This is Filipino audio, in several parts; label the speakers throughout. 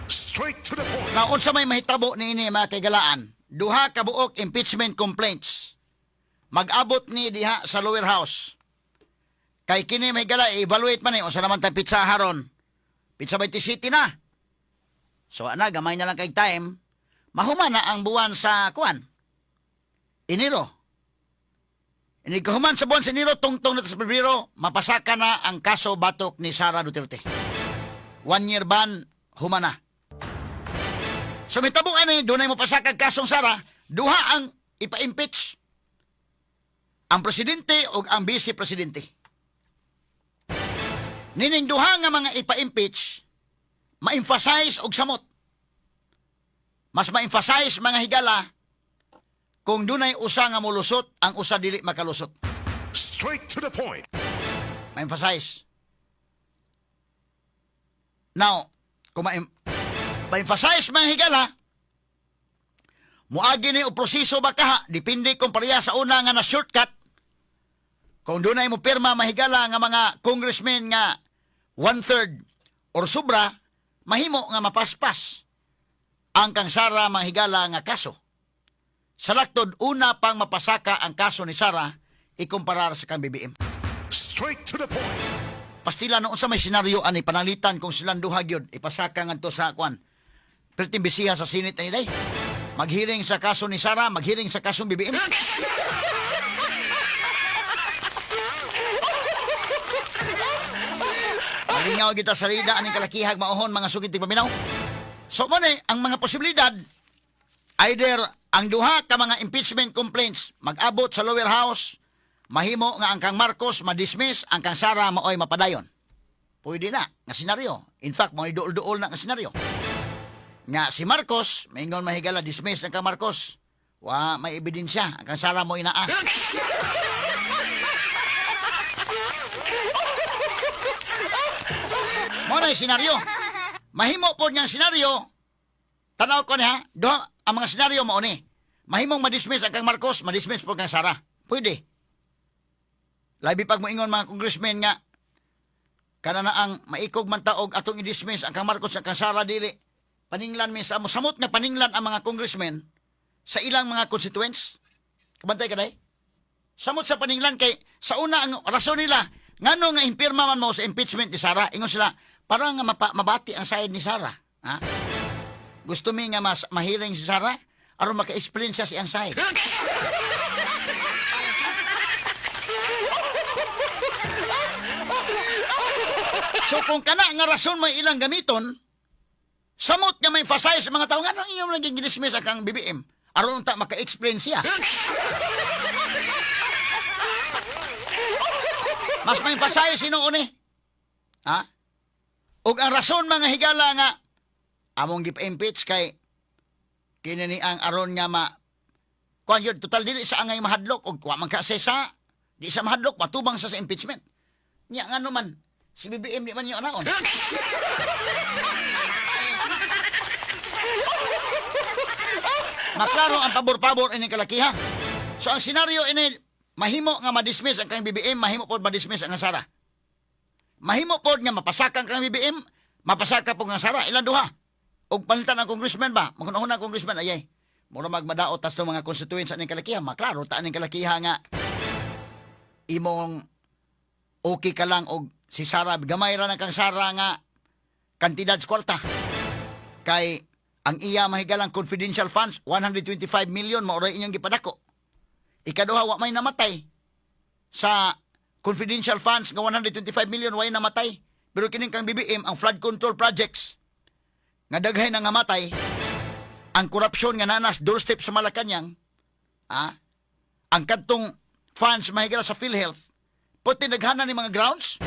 Speaker 1: Straight to the point.
Speaker 2: Na unsa may mahitabo niini mga kagalaan, duha ka buok impeachment complaints mag-abot ni diha sa lower house. Kay kini may gala i-evaluate man unsa naman tang pizza haron. Pizza by City na. So ana gamay na lang kay time, mahuman na ang buwan sa kuan. Enero. Ini kahuman sa buwan sa Enero tungtong na sa Pebrero, mapasaka na ang kaso batok ni Sara Duterte. 1 year ban humana. So may tabong ano doon ay mapasakag kasong Sara, duha ang ipa-impeach. Ang presidente o ang vice-presidente. Nining duha nga mga ipa-impeach, ma-emphasize og samot. Mas ma-emphasize mga higala kung dunay usa nga mulusot, ang usa dili makalusot.
Speaker 1: Straight to the point.
Speaker 2: Ma-emphasize. Now, kung ma-emphasize mga higala, muagi ni o proseso ba kaha, depende kung pareha sa una nga na shortcut. Kung dunay mo pirma mahigala nga mga congressmen nga 1/3 or sobra, mahimo nga mapaspas ang kang Sara mahigala nga kaso. Sa laktod, una pang mapasaka ang kaso ni Sara ikumparar sa kang BBM.
Speaker 1: Straight to the point.
Speaker 2: Pastila noon sa may senaryo ani panalitan kung silang duha gyud ipasaka ngadto sa kwan. Perting bisiha sa Senate ani day. Maghiring sa kaso ni Sara, maghiring sa kasong BBM. Malingaw kita sa lida aning kalakihag maohon mga sugid ti paminaw. So mo ang mga posibilidad either ang duha ka mga impeachment complaints mag-abot sa lower house, mahimo nga ang kang Marcos ma-dismiss, ang kang Sara maoy mapadayon. Pwede na nga senaryo. In fact, mo duol-duol na nga senaryo. Nga si Marcos, maingon mahigala dismiss ang kang Marcos. Wa may ebidensya, ang kang Sara mo inaa. Mo na senaryo. Mahimo po niyang senaryo. Tanaw ko niya, duha ang mga senaryo mo ni. Mahimong ma-dismiss ang kang Marcos, ma-dismiss po kang Sara. Pwede. Labi pag moingon mga congressmen nga, kana na ang maikog man taog atong i-dismiss ang kang Marcos at kang Sara dili. Paninglan min sa samot nga paninglan ang mga congressmen sa ilang mga constituents. Kabantay ka day? Samot sa paninglan kay sa una ang rason nila, ngano nga impirma man mo sa impeachment ni Sara, ingon sila, para nga mabati ang side ni Sara. Ha? Gusto mi nga mas mahiling si Sara, aron maka-explain siya siyang side. So kung kana nga rason may ilang gamiton, samot nga may emphasize sa mga tao, nga nang inyong naging dismiss ang BBM, aron ta maka-explain siya. Mas may emphasize sino uni? Ha? Ug ang rason mga higala nga among gipa-impeach kay kinini ang aron nga kuan yun, total dili sa angay mahadlok og wa man ka sa di sa mahadlok matubang sa impeachment. Nya ngano man si BBM di man yung anaon. Maklaro ang pabor-pabor ini kalakiha. So ang senaryo ini mahimo nga ma-dismiss ang kang BBM, mahimo pod ma-dismiss ang Sara. Mahimo pod nga mapasaka ang kang BBM, mapasaka po ang Sara, ilang duha. Og palitan ang congressman ba? Magunahon ang congressman ayay. Mura magmadaot tas ng mga constituents aning kalakiha, maklaro ta aning kalakiha nga imong okay ka lang og si Sara gamay ra na kang Sara nga kantidad sa kwarta. Kay ang iya mahigalang confidential funds 125 million maoray inyong gipadako. Ikaduha wa may namatay sa confidential funds nga 125 million way namatay. Pero kining kang BBM ang flood control projects nga daghay na namatay, ang korupsyon nga nanas doorstep sa Malacañang, ang kadtong funds mahigala sa PhilHealth, puti naghana ni mga grounds.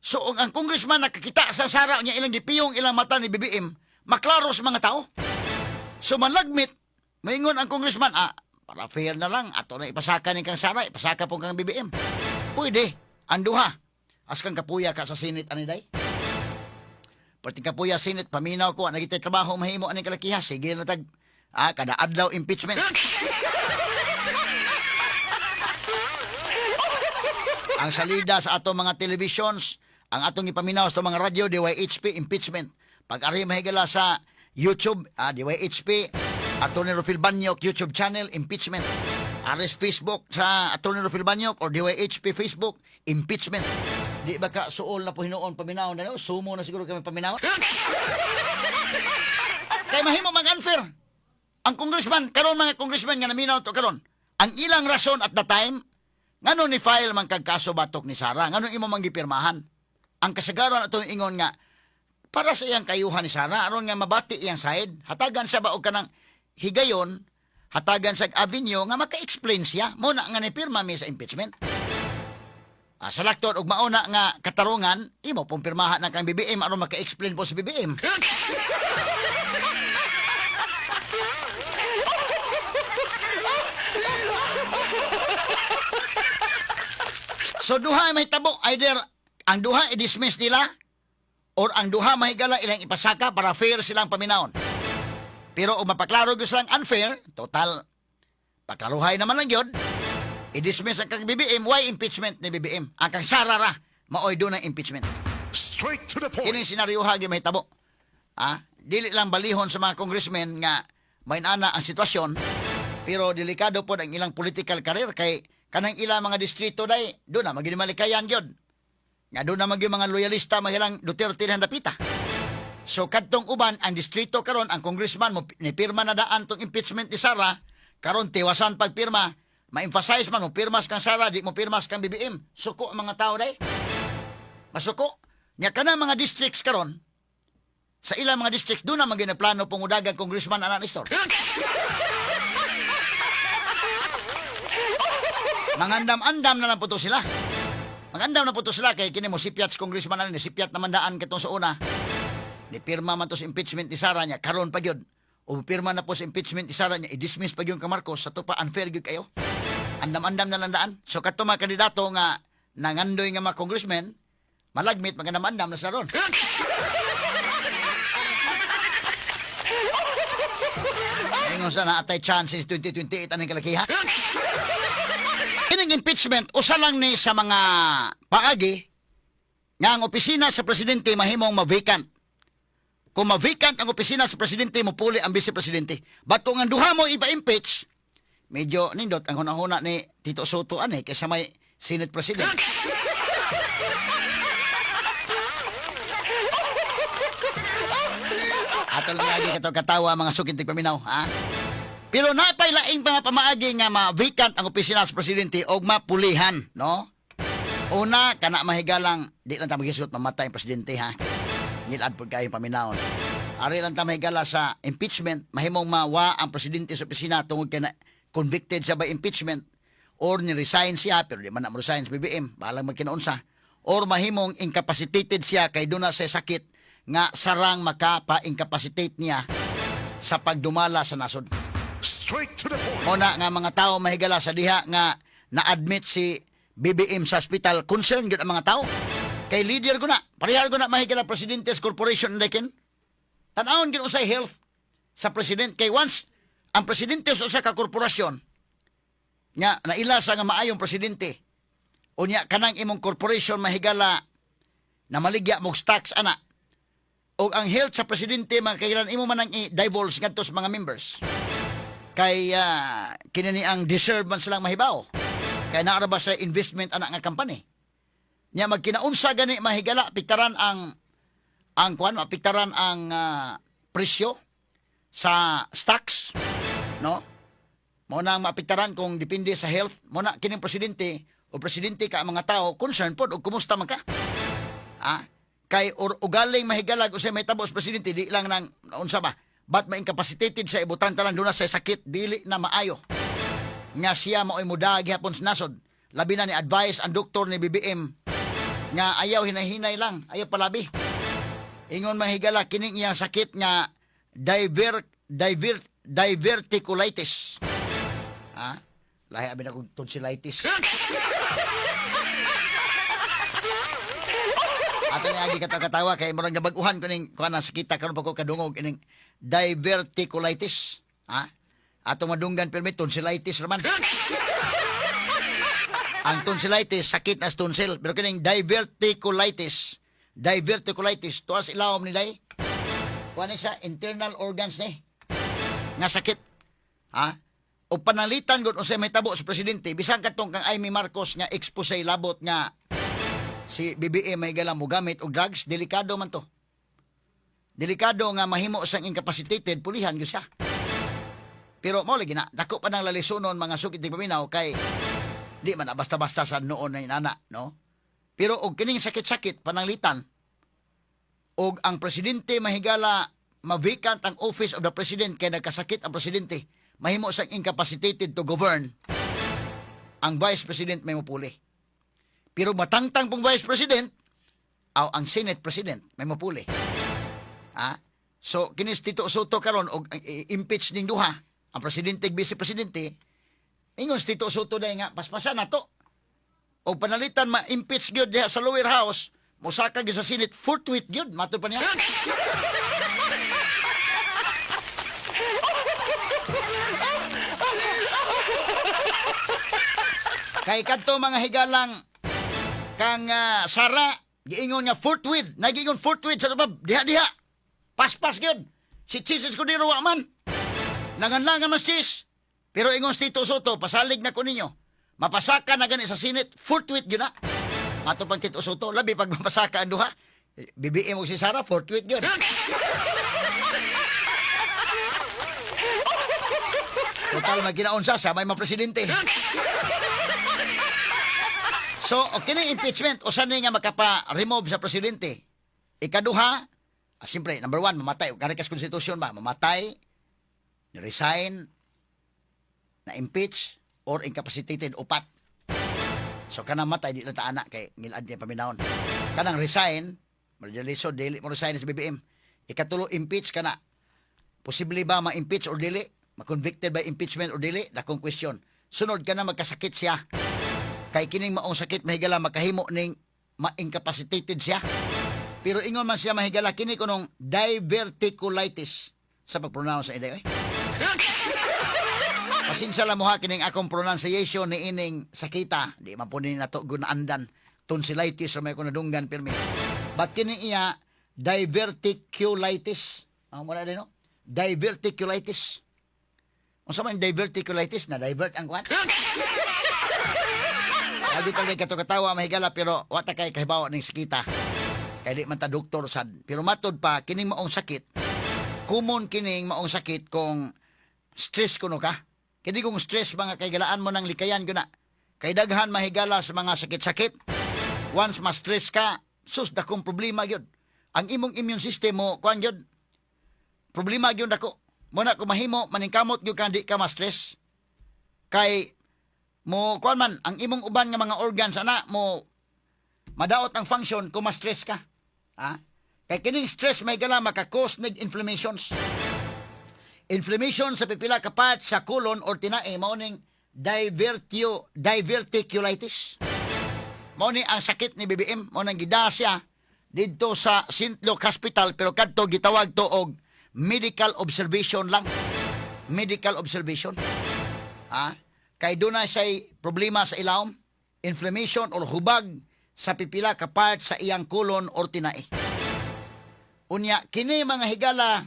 Speaker 2: So ang congressman nakakita sa Sara niya ilang gipiyong ilang mata ni BBM, maklaro sa mga tao. So manlagmit, maingon ang congressman, para fair na lang, ato na ipasaka ni kang Sara, ipasaka po kang BBM. Pwede, anduha. As kang kapuya ka sa Senate aniday. Pati kapuya Senate, paminaw ko, nagitay trabaho mahimo aning kalakiha, sige na tag, kada adlaw impeachment. Ang salida sa atong mga televisions, ang atong ipaminaw sa mga radyo, DYHP, impeachment. Pag-ari mahigala sa YouTube, DYHP, Atty. Rufil Banyok YouTube channel, impeachment. Aris Facebook sa Atty. Rufil Banyok or DYHP Facebook, impeachment. Di ba ka suol na po hinuon paminaw na, sumo na siguro kami paminaw? Kay mahimo mag-unfair. Ang congressman, karon mga congressman nga naminaw to karon. Ang ilang rason at the time, ngano ni file man kag kaso batok ni Sara, ngano imo manggipirmahan. Ang kasagaran ato ingon nga para sa iyang kayuhan ni Sara, aron nga mabati iyang side, hatagan sa baog kanang higayon, hatagan sa avenue nga maka-explain siya. Muna nga ni pirma mi sa impeachment. Sa lakton og mauna nga katarungan, imo pong pirmahan na kang BBM aron maka-explain po sa BBM. So duha may tabo, either ang duha i-dismiss nila or ang duha mahigala ilang ipasaka para fair silang paminawon. Pero kung mapaklaro ko silang unfair, total, paklaruhay naman lang yun, i-dismiss ang kang BBM, why impeachment ni BBM? Ang kang Sarara, maoy doon ang impeachment.
Speaker 1: Straight to the point.
Speaker 2: Kining senaryo hagi may tabo. Dili lang balihon sa mga congressmen nga may ana ang sitwasyon, pero delikado po ang ilang political career kay kanang ilang mga distrito day, doon na maging malikayan yun. Nga doon na maging mga loyalista mahilang Duterte na dapita. So kadtong uban ang distrito karon ang congressman mo ni pirma na daan tong impeachment ni Sara karon tiwasan pagpirma ma-emphasize man mo pirmas kang Sara di mo pirmas kang BBM suko ang mga tao day masuko nya kana mga districts karon sa ilang mga districts doon na maging plano pangudagang congressman anak ni Stor. Mangandam-andam na lang po to sila. Magandam na po to sila kay kini mo sipiat congressman na ni sipiat naman daan katong sa una. Ni pirma man to sa impeachment ni Sara niya karon pa gyud. O pirma na po sa impeachment ni Sara niya i-dismiss pa gyud ka Marcos sa to pa unfair gyud kayo. Andam-andam na lang daan. So kadto mga kandidato nga nangandoy nga mga congressmen malagmit magandam-andam na sa ron. Ingon sa na atay chances 2028 aning kalakiha. Ining impeachment usa lang ni sa mga paagi nga ang opisina sa presidente mahimong ma-vacant. Kung ma-vacant ang opisina sa presidente, mupuli ang vice-presidente. But kung ang duha mo ipa-impeach, medyo nindot ang hunahuna ni Tito Soto ani kaysa may Senate President. Ato lang lagi katawa mga sukintig paminaw, ha? Pero napay laing mga pamaagi nga ma-vacant ang opisina sa presidente o mapulihan, no? Una, kana mahigalang, di lang tayo magisot, mamatay ang presidente, ha? Nilad po kayo paminaon. Ari lang tayo mahigala sa impeachment, mahimong mawa ang presidente sa opisina tungod kay na convicted siya by impeachment or ni-resign siya, pero di man na resign sa BBM, balang magkinaunsa. Or mahimong incapacitated siya kay doon na sa sakit nga sarang makapa-incapacitate niya sa pagdumala sa nasod.
Speaker 1: Straight to the point.
Speaker 2: Muna nga mga tao mahigala sa diha nga na-admit si BBM sa hospital, concern gyud ang mga tao. Kay leader ko na, parehal ko na mahigala presidente sa corporation ndakin. Tanawon gyud usay health sa president kay once ang presidente sa usa ka korporasyon nya naila sa nga maayong presidente unya kanang imong corporation mahigala na maligya mog stocks ana o ang health sa presidente makailan imo man ang i-divulge ngadto sa mga members kay kinani ang deserve man silang mahibaw kay naa ra ba sa investment ana nga company nya magkinaunsa gani mahigala piktaran ang apiktaran ang presyo sa stocks, no? Mo nang mapiktaran kung depende sa health, mo na kining presidente o presidente ka ang mga tao concern pod og kumusta man ka. Kay ugaling mahigalag usay may tabos presidente di lang nang unsa ba? But ma-incapacitated sa ibutan talang duna sa sakit dili na maayo. Nga siya mao'y muda gihapon sa nasod. Labi na ni advice ang doktor ni BBM nga ayaw hinay-hinay lang, ayaw palabi. Ingon mahigala kining iyang sakit nga diverticulitis. Lahi abi na kong tonsillitis. Ato ni agi katawa kay murag nabaguhan ko ning kuan sakita karon pa ko kadungog ining diverticulitis. Ato madunggan permit tonsillitis raman. Ang tonsillitis sakit as tonsil pero kining diverticulitis tuas ilawom ni day kuan siya internal organs ni nga sakit. Ha? O panalitan gud unsay mahitabo sa presidente bisan katong kang Amy Marcos nga expose labot nga si BBM may gala mo gamit og drugs, delikado man to. Delikado nga mahimo sang incapacitated, pulihan gyud siya. Pero mo lagi na dako pa nang lalisonon mga sukit di paminaw kay di man na basta-basta sa noon na inana, no? Pero og kining sakit-sakit pananglitan og ang presidente mahigala ma-vacant ang office of the president kay nagkasakit ang presidente, mahimo sang incapacitated to govern, ang vice president may mapuli. Pero matangtang pong vice president, ang senate president may mapuli. Ha? So kinis Tito Soto karon og impeach ning duha, ang presidente ug vice presidente, ingon si Tito Soto day nga paspasan nato. O panalitan ma-impeach gyud diha sa lower house, musaka gyud sa senate forthwith gyud matud pa niya. Kay kadto mga higalang kang Sara giingon nga forthwith, nagiingon forthwith sa tubab, diha paspas gyud. Si Chis Escudero wa man. Nanganlangan mas Chis. Pero ingon si Tito Soto, pasalig na ko ninyo. Mapasaka na gani sa Senate, forthwith gyud na. Ato pang Tito Soto, labi pag mapasaka ang duha, BBM mo si Sara, forthwith gyud. Total magkinaon sa may mga presidente. So, okay na impeachment, o saan nga makapa-remove sa presidente? Ikaduha, siyempre, number one, mamatay. Karikas konstitusyon ba? Mamatay, resign, na-impeach, or incapacitated, upat. So, kanang matay, di lang taana kay ngilad niya paminahon. Kanang resign, marjaliso, dili mo resign sa BBM. Ikatulo, impeach ka na. Posible ba ma-impeach or dili? Ma-convicted by impeachment or dili? Dakong question. Sunod ka na magkasakit siya. Kay kining maong sakit mahigala makahimo ning ma-incapacitated siya. Pero ingon man siya mahigala kini kunong diverticulitis sa pag-pronounce sa ide. Pasensya lang mo ha kining akong pronunciation ni ining sakita. Di man po ni nato gunaandan tonsillitis sa may kunadunggan pirmi. But kini iya diverticulitis. Ang muna din no? Diverticulitis. Unsa man diverticulitis na divert ang kwan? Lagi talaga kato-katawa mahigala pero wata kay kahibawa ning sakita. Kaya di man ta doktor sad. Pero matod pa kining maong sakit. Common kining maong sakit kung stress kuno ka. Kini kung stress mga kaigalaan mo ng likayan ko na. Kay daghan mahigala sa mga sakit-sakit. Once ma-stress ka, sus dakong problema gyud. Ang imong immune system mo kuan gyud. Problema gyud dako. Muna kung mahimo maningkamot gyud ka di ka ma-stress. Kay mo kuan man ang imong uban nga mga organs ana mo madaot ang function kung ma-stress ka. Ha? Kay kining stress may gala maka-cause ng inflammations. Inflammation sa pipila ka part sa colon or tinae mao ning diverticulitis. Mao ni ang sakit ni BBM, mao nang gidasya didto sa St. Luke Hospital pero kadto gitawag to og medical observation lang. Medical observation. Ha? Kay doon na siya'y problema sa ilawom, inflammation or hubag sa pipila ka part sa iyang colon or tinae. Unya, kini mga higala,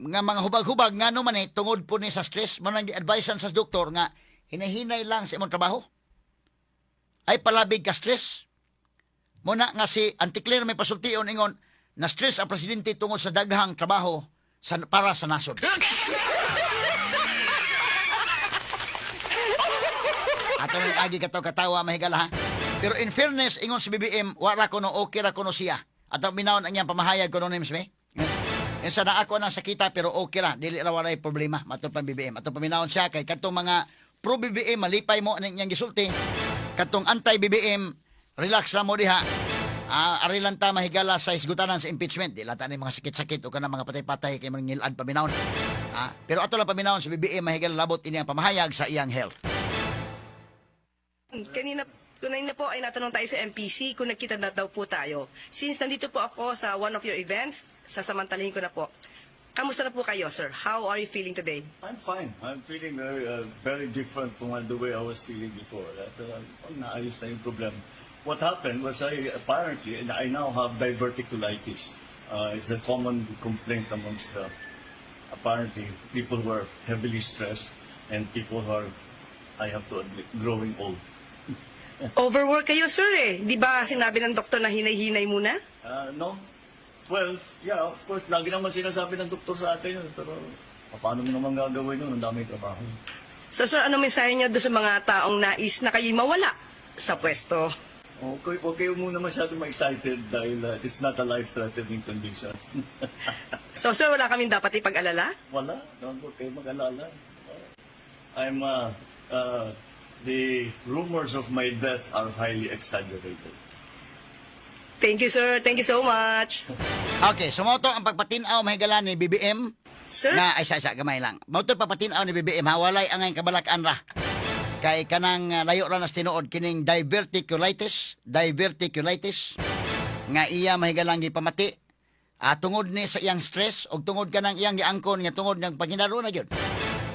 Speaker 2: nga mga hubag-hubag, nga naman tungod po ni sa stress, manang gi-advisean sa doktor nga, hinahinay lang sa imong trabaho. Ay palabig ka stress. Muna nga si Anticler may pasultion ingon, na stress ang presidente tungod sa daghang trabaho para sa nasod. Ato nang agi katawa mahigala ha. Pero in fairness, ingon si BBM, wala ko no okay ra ko no siya. At minawon ang iyang pamahayag ko no names me. Yan sa na ako nang sakita pero okay ra, dili ra walay problema matod pa BBM. Ato paminawon siya kay kadtong mga pro BBM malipay mo ang iyang gisulti. Kadtong anti BBM, relax ra mo diha. Ari lang ta mahigala sa isgutanan sa impeachment. Di lang ta ni mga sakit-sakit o kanang mga patay-patay kay mga ngilad paminawon. Pero ato lang paminawon si BBM mahigala labot ini ang pamahayag sa iyang health.
Speaker 3: Kanina po ay natanong tayo sa MPC kung nagkita na daw po tayo. Since nandito po ako sa one of your events, sasamantalahin ko na po. Kamusta na po kayo, sir? How are you feeling today?
Speaker 4: I'm fine. I'm feeling very different from the way I was feeling before. Naayos na yung problem. What happened was apparently I now have diverticulitis. It's a common complaint amongst apparently people who are heavily stressed and people who are, I have to admit, growing old.
Speaker 3: Overwork kayo, sir eh. Di ba sinabi ng doktor na hinay-hinay muna?
Speaker 4: No? Well, yeah, of course, lagi naman sinasabi ng doktor sa akin yun. Pero paano mo naman gagawin yun? Ang daming trabaho.
Speaker 3: So, sir, ano mensahe niyo doon sa mga taong nais na kayo mawala sa pwesto?
Speaker 4: Okay, huwag kayo muna masyado ma-excited dahil it's not a life-threatening condition.
Speaker 3: So, sir, wala kaming dapat ipag-alala?
Speaker 4: Wala, huwag kayo mag-alala. The rumors of my death are highly exaggerated.
Speaker 3: Thank you, sir. Thank you so much.
Speaker 2: Okay, sumoto ang pagpatinaw mahigala ni BBM
Speaker 3: Sir?
Speaker 2: na ay sa gamay lang. Mauto pagpatinaw ni BBM hawalay angay kabalakan ra. Kay kanang layo ra nas tinuod kining diverticulitis nga iya mahigalang gipamati tungod ni sa iyang stress og tungod kanang iyang giangkon nga tungod ng pangidaro na gyud.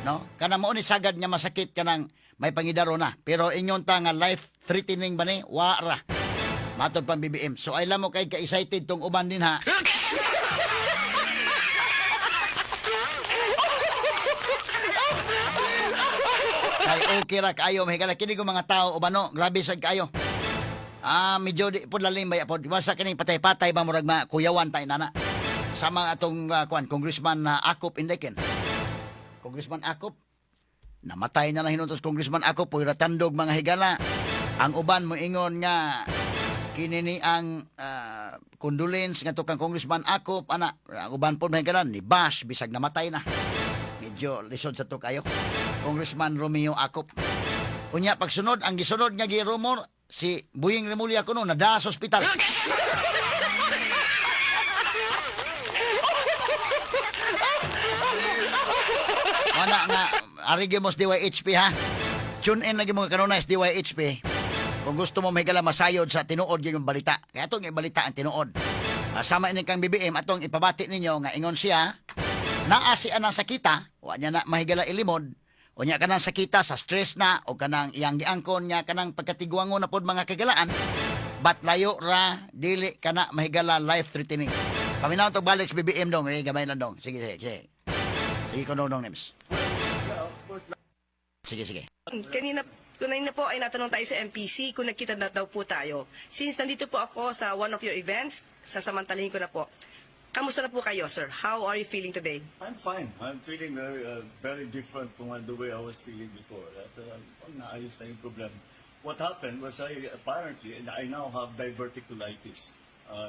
Speaker 2: No? Kana mao ni sagad nga masakit kanang may pangidaro na. Pero inyon ta nga life threatening ba ni wa ra. Matod pang BBM. So ay mo kay ka-excited tong uban din ha. Kay okay ra kayo mahigala kini ko mga tao ubano grabe sad kayo. Medyo di pud lalim bay pod. Basta kini patay-patay ba murag kuyawan tay nana. Sama atong Congressman Akop Indeken. Congressman Akop namatay na lang hinuntos Congressman Akop puy ratandog mga higala. Ang uban mo ingon nga kinini ang condolence nga to kang Congressman Akop ana ang uban pod mahigala ni Bash bisag namatay na. Medyo lisod sa to kayo. Congressman Romeo Akop. Unya pagsunod ang gisunod nga gi-rumor si Buying Remulla kuno nada sa ospital. Ana nga arigi mo sa DYHP ha. Tune in lagi mo kanuna sa DYHP. Kung gusto mo mahigala masayod sa tinuod yung balita. Kaya itong ibalita ang tinuod. Sama ini kang BBM atong ipabati ninyo nga ingon siya naa siya nang sakita, wa niya na mahigala ilimod. O niya kanang sakita sa stress na o kanang iyang giangkon niya kanang pagkatiguangon na pod mga kagalaan. But layo ra dili kana mahigala life threatening. Paminaw to balik sa BBM dong, gamay lang dong. Sige. Sige ko dong Nems. Sige.
Speaker 3: Kanina po ay natanong tayo sa MPC kung nagkita na daw po tayo. Since nandito po ako sa one of your events, sasamantalahin ko na po. Kamusta na po kayo, sir? How are you feeling today?
Speaker 4: I'm fine. I'm feeling very different from the way I was feeling before. Naayos na yung problem. What happened was apparently I now have diverticulitis.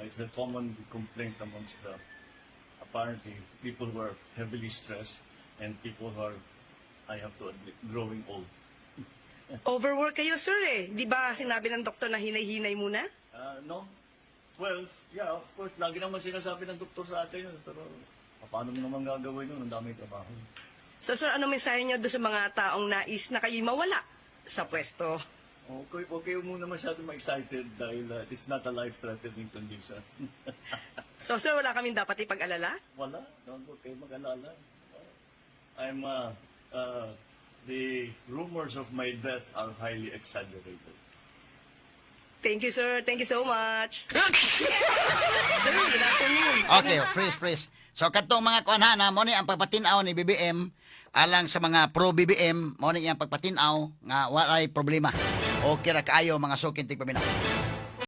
Speaker 4: It's a common complaint amongst apparently people who are heavily stressed and people who are, I have to admit, growing old.
Speaker 3: Overwork kayo, sir eh. Di ba sinabi ng doktor na hinay-hinay muna?
Speaker 4: No? Well, yeah, of course, lagi naman sinasabi ng doktor sa akin yun. Pero paano mo naman gagawin yun? Ang daming trabaho.
Speaker 3: So, sir, ano mensahe niyo doon sa mga taong nais na kayo mawala sa pwesto?
Speaker 4: Okay, huwag kayo muna masyado ma-excited dahil it's not a life-threatening condition.
Speaker 3: So, sir, wala kaming dapat ipag-alala?
Speaker 4: Wala, huwag kayo mag-alala. The rumors of my death are highly exaggerated.
Speaker 3: Thank you, sir. Thank you so much. Sir, good afternoon.
Speaker 2: Okay, freeze. So katong mga kuanhana mo ni ang pagpatinaw ni BBM alang sa mga pro BBM mo ni ang pagpatinaw nga walay problema. Okay ra kaayo mga sukin tig paminaw.